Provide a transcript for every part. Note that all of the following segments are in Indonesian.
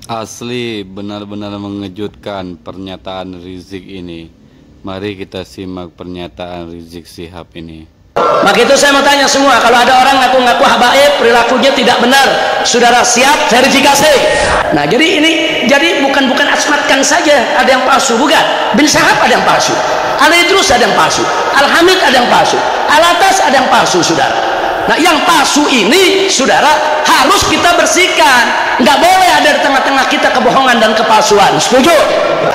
Asli benar-benar mengejutkan pernyataan Rizik ini. Mari kita simak pernyataan Rizik Syihab ini. Maka itu saya mau tanya semua, kalau ada orang ngaku-ngaku habaib, perilakunya tidak benar, saudara siap verifikasi? Nah, jadi bukan asmatkan saja ada yang palsu, bukan. Bin Syihab ada yang palsu, Al-Idrus ada yang palsu, Al-Hamid ada yang palsu, Al-Atas ada yang palsu, saudara. Nah, yang palsu ini, saudara, harus kita bersihkan. Nggak boleh ada di tengah-tengah kita kebohongan dan kepalsuan. Setuju?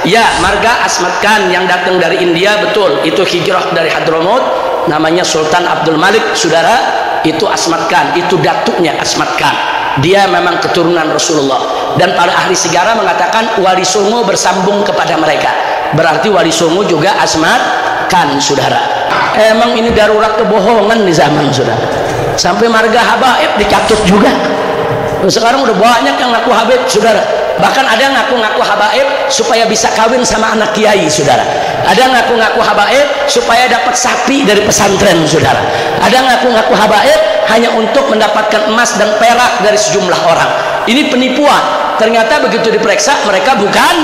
Ya, marga asmatkan yang datang dari India, betul. Itu hijrah dari Hadramaut, namanya Sultan Abdul Malik, saudara. Itu asmatkan, itu datuknya asmatkan. Dia memang keturunan Rasulullah. Dan para ahli sejarah mengatakan Wali Songo bersambung kepada mereka. Berarti Wali Songo juga asmatkan, saudara. Emang ini darurat kebohongan di zaman, saudara. Sampai marga habaib dicatut juga. Sekarang udah banyak yang ngaku habaib, saudara. Bahkan ada yang ngaku-ngaku habaib supaya bisa kawin sama anak kiai, saudara. Ada yang ngaku-ngaku habaib supaya dapat sapi dari pesantren, saudara. Ada yang ngaku-ngaku habaib hanya untuk mendapatkan emas dan perak dari sejumlah orang. Ini penipuan. Ternyata begitu diperiksa mereka bukan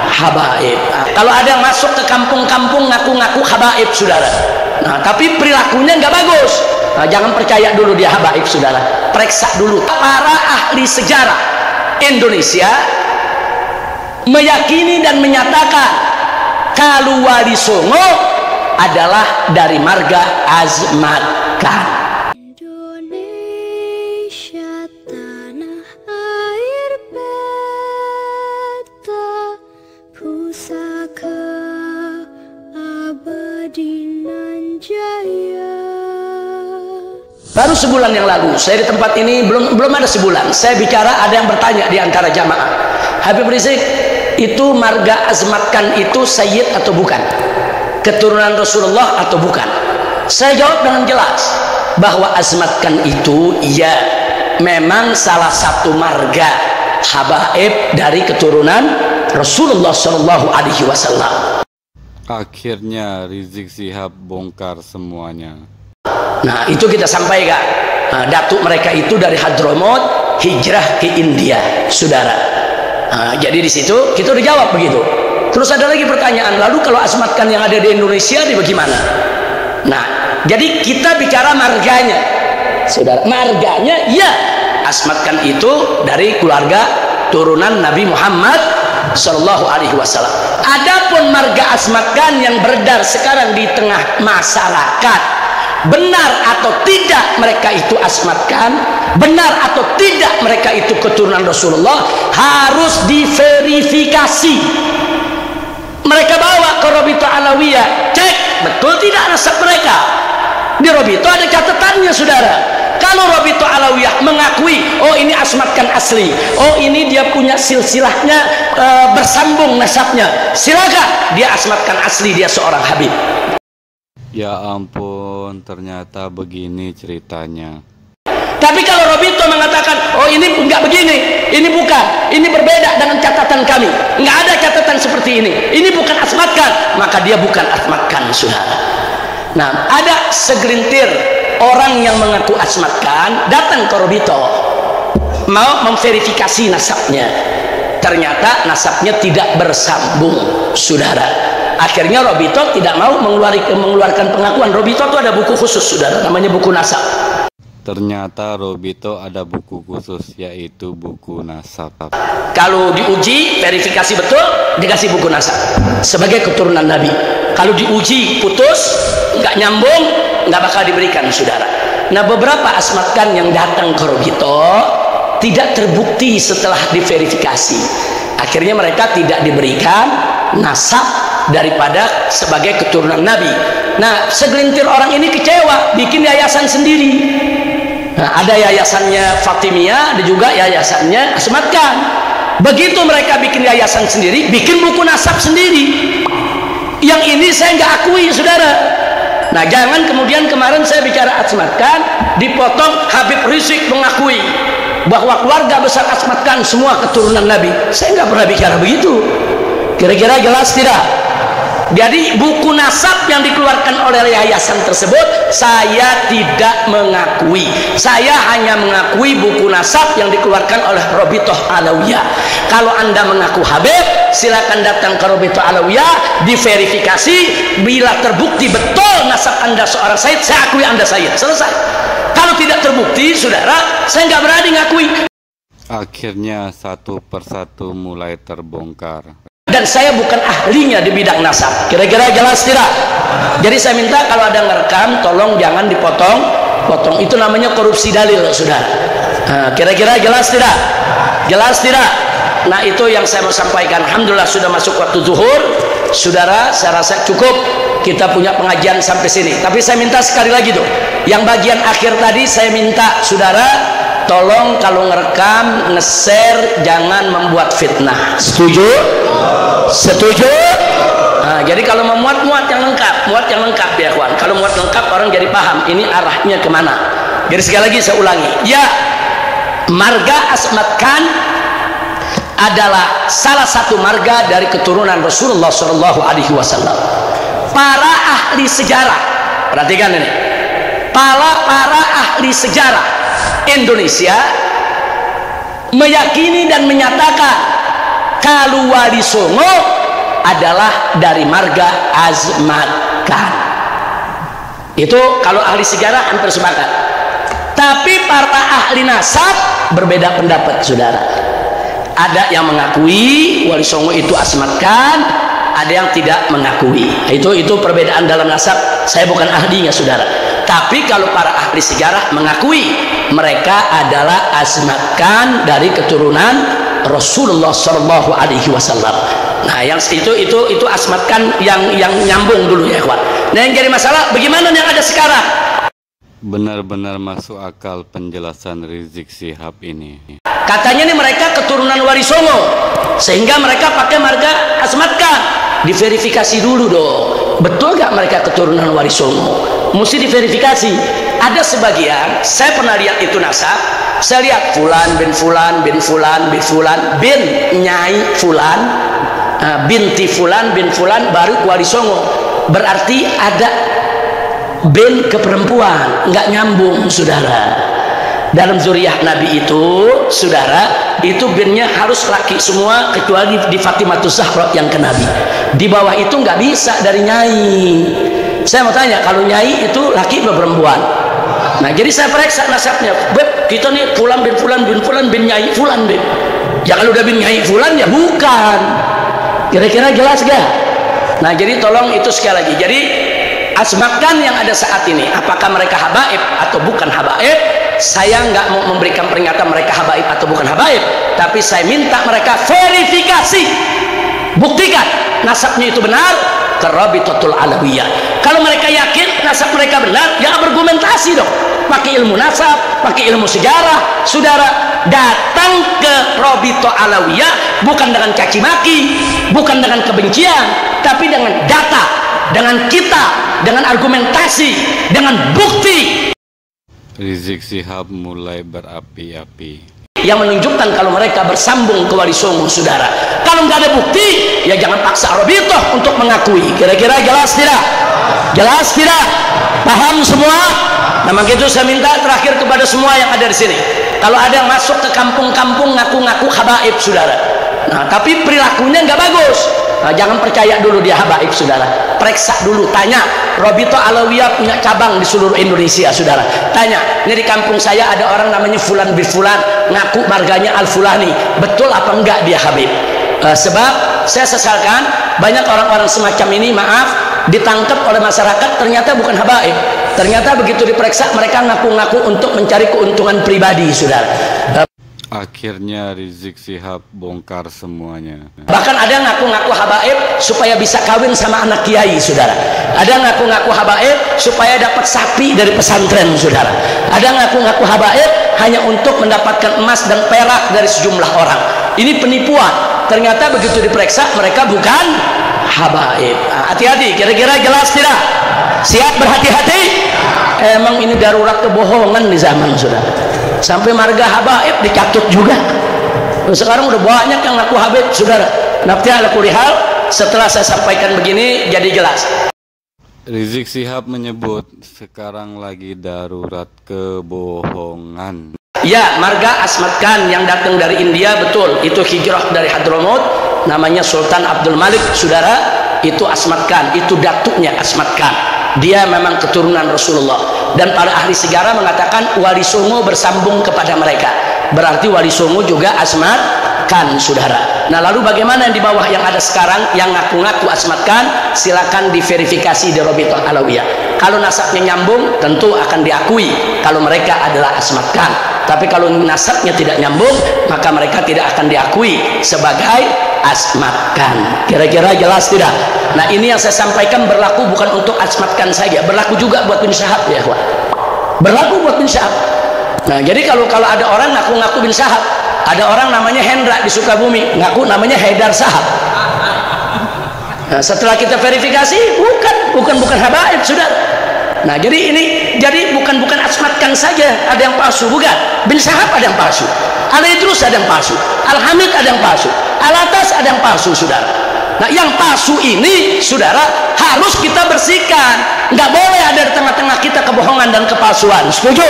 habaib. Kalau ada yang masuk ke kampung-kampung ngaku-ngaku habaib, saudara. Nah, tapi perilakunya nggak bagus. Nah, jangan percaya dulu dia habaib, saudara. Periksa dulu. Para ahli sejarah Indonesia meyakini dan menyatakan kalau Wali Songo adalah dari marga Azmatkan. Indonesia tanah air beta, pusaka abadi nan jaya. Baru sebulan yang lalu saya di tempat ini, belum ada sebulan, saya bicara, ada yang bertanya di antara jamaah, Habib Rizik, itu marga Azmatkan itu Sayyid atau bukan? Keturunan Rasulullah atau bukan? Saya jawab dengan jelas bahwa Azmatkan itu ya memang salah satu marga habaib dari keturunan Rasulullah Shallallahu Alaihi Wasallam. Akhirnya Rizik Syihab bongkar semuanya. Nah, itu kita sampaikan. Nah, datuk mereka itu dari Hadramaut hijrah ke India, saudara. Nah, jadi di situ kita udah jawab begitu. Terus ada lagi pertanyaan, lalu kalau asmatkan yang ada di Indonesia di bagaimana? Nah, jadi kita bicara marganya, saudara. Marganya, ya, asmatkan itu dari keluarga turunan Nabi Muhammad Sallallahu Alaihi Wasallam. Adapun marga asmatkan yang beredar sekarang di tengah masyarakat, benar atau tidak mereka itu asmatkan, benar atau tidak mereka itu keturunan Rasulullah, harus diverifikasi. Mereka bawa ke Robito Alawiyah, cek betul tidak nasab mereka. Di Robito ada catatannya, saudara. Kalau Robito Alawiyah mengakui, oh ini asmatkan asli, oh ini dia punya silsilahnya bersambung nasabnya, silakan, dia asmatkan asli, dia seorang Habib. Ya ampun, ternyata begini ceritanya. Tapi kalau Robito mengatakan, oh ini enggak begini, ini bukan, ini berbeda dengan catatan kami, enggak ada catatan seperti ini bukan asmatkan, maka dia bukan asmatkan, saudara. Nah, ada segelintir orang yang mengaku asmatkan datang ke Robito mau memverifikasi nasabnya, ternyata nasabnya tidak bersambung, saudara. Akhirnya Robito tidak mau mengeluarkan pengakuan. Robito itu ada buku khusus, saudara, namanya buku nasab. Ternyata Robito ada buku khusus, yaitu buku nasab. Kalau diuji verifikasi betul, dikasih buku nasab sebagai keturunan Nabi. Kalau diuji putus, nggak nyambung, nggak bakal diberikan, saudara. Nah, beberapa asmatkan yang datang ke Robito tidak terbukti setelah diverifikasi. Akhirnya mereka tidak diberikan nasab daripada sebagai keturunan Nabi. Nah, segelintir orang ini kecewa, bikin yayasan sendiri. Nah, ada yayasannya Fatimiyah, ada juga yayasannya Asmatkan. Begitu mereka bikin yayasan sendiri, bikin buku nasab sendiri. Yang ini saya nggak akui, saudara. Nah, jangan kemudian kemarin saya bicara Asmatkan, dipotong Habib Rizik mengakui bahwa keluarga besar Asmatkan semua keturunan Nabi. Saya nggak pernah bicara begitu. Kira-kira jelas tidak? Jadi buku nasab yang dikeluarkan oleh yayasan tersebut saya tidak mengakui. Saya hanya mengakui buku nasab yang dikeluarkan oleh Robitoh Alawiyah. Kalau Anda mengaku Habib, silakan datang ke Robitoh Alawiyah, diverifikasi. Bila terbukti betul nasab Anda seorang Sayyid, saya akui Anda Sayyid. Selesai. Kalau tidak terbukti, saudara, saya nggak berani ngakui. Akhirnya satu persatu mulai terbongkar. Dan saya bukan ahlinya di bidang nasab. Kira-kira jelas tidak? Jadi saya minta kalau ada ngerekam, tolong jangan dipotong. Itu namanya korupsi dalil, saudara. Kira-kira jelas tidak? Jelas tidak? Nah, itu yang saya mau sampaikan. Alhamdulillah sudah masuk waktu zuhur. Saudara, saya rasa cukup kita punya pengajian sampai sini. Tapi saya minta sekali lagi tuh, yang bagian akhir tadi saya minta saudara, tolong kalau ngerekam, nge-share, jangan membuat fitnah. Setuju? Setuju? Nah, jadi kalau mau muat yang lengkap ya kawan. Kalau muat lengkap orang jadi paham ini arahnya kemana. Jadi sekali lagi saya ulangi, ya, marga Asmat Khan adalah salah satu marga dari keturunan Rasulullah SAW. Para ahli sejarah, perhatikan ini, para ahli sejarah Indonesia meyakini dan menyatakan kalau Wali Songo adalah dari marga Asmat Khan. Itu kalau ahli sejarah hampir sepakat. Tapi para ahli nasab berbeda pendapat, saudara. Ada yang mengakui Wali Songo itu Asmat Khan, ada yang tidak mengakui. Itu perbedaan dalam nasab. Saya bukan ahlinya, saudara. Tapi kalau para ahli sejarah mengakui mereka adalah Asmat Khan dari keturunan Rasulullah Shallallahu Alaihi Wasallam. Nah, yang itu Asmat Khan yang nyambung dulu ya, kawan. Nah, yang jadi masalah bagaimana yang ada sekarang? Benar-benar masuk akal penjelasan Rizik Syihab ini. Katanya nih mereka keturunan Wali Songo, sehingga mereka pakai marga Asmat Khan. Diverifikasi dulu dong, betul gak mereka keturunan Wali Songo? Mesti diverifikasi. Ada sebagian, saya pernah lihat itu nasab, saya lihat Fulan bin Fulan bin Fulan bin Fulan bin Nyai Fulan, binti Fulan bin Fulan baru Wali Songo. Berarti ada bin ke perempuan, nggak nyambung, saudara. Dalam zuriyah Nabi itu, saudara, itu binnya harus laki semua kecuali di Fatimatus Zahra yang ke Nabi. Di bawah itu nggak bisa dari Nyai. Saya mau tanya, kalau Nyai itu laki atau perempuan? Nah, jadi saya periksa nasabnya. Beb, kita nih Fulan bin Fulan bin Fulan bin Nyai Fulan bin. Ya kalau udah bin Nyai Fulan ya bukan. Kira-kira jelas gak? Nah, jadi tolong itu sekali lagi. Jadi Asmat Khan yang ada saat ini, apakah mereka habaib atau bukan habaib? Saya nggak mau memberikan peringatan mereka habaib atau bukan habaib, tapi saya minta mereka verifikasi, buktikan nasabnya itu benar ke Rabitatul Alawiyah. Kalau mereka yakin nasab mereka benar, ya argumentasi dong, pakai ilmu nasab, pakai ilmu sejarah. Saudara datang ke Rabitatul Alawiyah bukan dengan caci maki, bukan dengan kebencian, tapi dengan data, dengan kita, dengan argumentasi, dengan bukti. Rizik Syihab mulai berapi-api, yang menunjukkan kalau mereka bersambung ke Wali Songo, saudara. Kalau nggak ada bukti, ya jangan paksa Robitoh untuk mengakui. Kira-kira jelas tidak? Jelas tidak? Paham semua? Nah, begitu saya minta terakhir kepada semua yang ada di sini. Kalau ada yang masuk ke kampung-kampung ngaku-ngaku habaib, saudara. Nah, tapi perilakunya nggak bagus. Nah, jangan percaya dulu dia habaib, saudara. Periksa dulu, tanya. Rabitatul Alawiyah punya cabang di seluruh Indonesia, saudara. Tanya, ini di kampung saya ada orang namanya Fulan bin Fulan, ngaku marganya Al-Fulani. Betul apa enggak dia habib? Sebab saya sesalkan banyak orang-orang semacam ini, maaf, ditangkap oleh masyarakat ternyata bukan habaib. Ternyata begitu diperiksa mereka ngaku-ngaku untuk mencari keuntungan pribadi, saudara. Akhirnya Rizik Syihab bongkar semuanya. Bahkan ada ngaku-ngaku habaib supaya bisa kawin sama anak kiai, saudara. Ada ngaku-ngaku habaib supaya dapat sapi dari pesantren, saudara. Ada ngaku-ngaku habaib hanya untuk mendapatkan emas dan perak dari sejumlah orang. Ini penipuan. Ternyata begitu diperiksa mereka bukan habaib. Hati-hati, kira-kira jelas tidak? Siap berhati-hati? Emang ini darurat kebohongan di zaman, saudara. Sampai marga habaib dicatut juga. Sekarang udah banyak yang ngaku habib, saudara. Nafti ala kulli hal, Setelah saya sampaikan begini jadi jelas. Rizik Syihab menyebut sekarang lagi darurat kebohongan. Ya, marga Asmat Khan yang datang dari India, betul, itu hijrah dari Hadramaut, namanya Sultan Abdul Malik, saudara, itu Asmat Khan, itu datuknya Asmat Khan. Dia memang keturunan Rasulullah, dan para ahli sejarah mengatakan Wali Songo bersambung kepada mereka, berarti Wali Songo juga Asmat Khan, saudara. Nah, lalu bagaimana yang di bawah yang ada sekarang yang ngaku-ngaku Asmat Khan? Silakan diverifikasi di Rabithah Alawiyah. Kalau nasabnya nyambung, tentu akan diakui kalau mereka adalah Asmat Khan. Tapi kalau nasabnya tidak nyambung, maka mereka tidak akan diakui sebagai Asmat Khan. Kira-kira jelas tidak? Nah, ini yang saya sampaikan berlaku bukan untuk Asmat Khan saja, berlaku juga buat bin Syihab, ya kawan. Berlaku buat bin Syihab. Nah, jadi kalau ada orang ngaku-ngaku bin Syihab, ada orang namanya Hendra di Sukabumi, ngaku namanya Haidar Syihab. Nah, setelah kita verifikasi, bukan habaib, sudah. Nah, jadi bukan Asmat Khan saja ada yang palsu, bukan. Bin Syihab ada yang palsu, Al Idrus ada yang palsu, Al Hamid ada yang palsu, Al Atas ada yang palsu, saudara. Nah, yang palsu ini, saudara, harus kita bersihkan. Nggak boleh ada di tengah-tengah kita kebohongan dan kepalsuan. Setuju?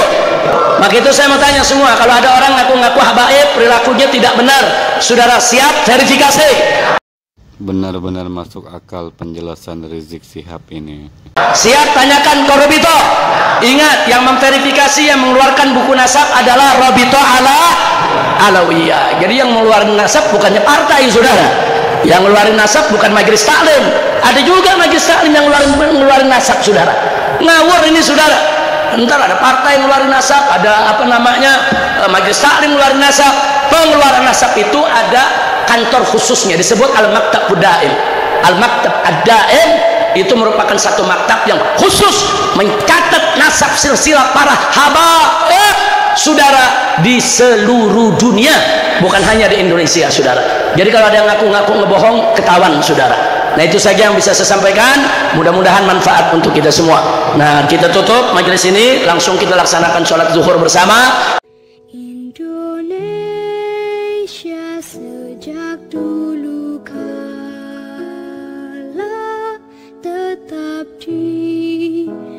Maka itu saya mau tanya semua, kalau ada orang ngaku-ngaku habaib, perilakunya tidak benar, saudara siap verifikasi. Benar-benar masuk akal penjelasan Rizik Syihab ini. Siap, tanyakan ke Rabithah. Ingat, yang memverifikasi, yang mengeluarkan buku nasab adalah Rabithah Alawiyah. Jadi yang mengeluarkan nasab bukannya partai, saudara. Yang mengeluarkan nasab bukan majelis taklim. Ada juga majelis taklim yang mengeluarkan nasab, saudara. Ngawur ini, saudara. Entar ada partai yang mengeluarkan nasab, ada majelis taklim mengeluarkan nasab. Pengeluaran nasab itu ada kantor khususnya, disebut Al-Maktab Daim. Al-Maktab Ad-Daim itu merupakan satu maktab yang khusus mencatat nasab silsilah para habaib, saudara, di seluruh dunia, bukan hanya di Indonesia, saudara. Jadi kalau ada yang ngaku-ngaku ngebohong, ketahuan, saudara. Nah, itu saja yang bisa saya sampaikan, mudah-mudahan manfaat untuk kita semua. Nah, kita tutup majelis ini, langsung kita laksanakan sholat zuhur bersama. Indonesia sejak dulu kala tetap dipuja-puja.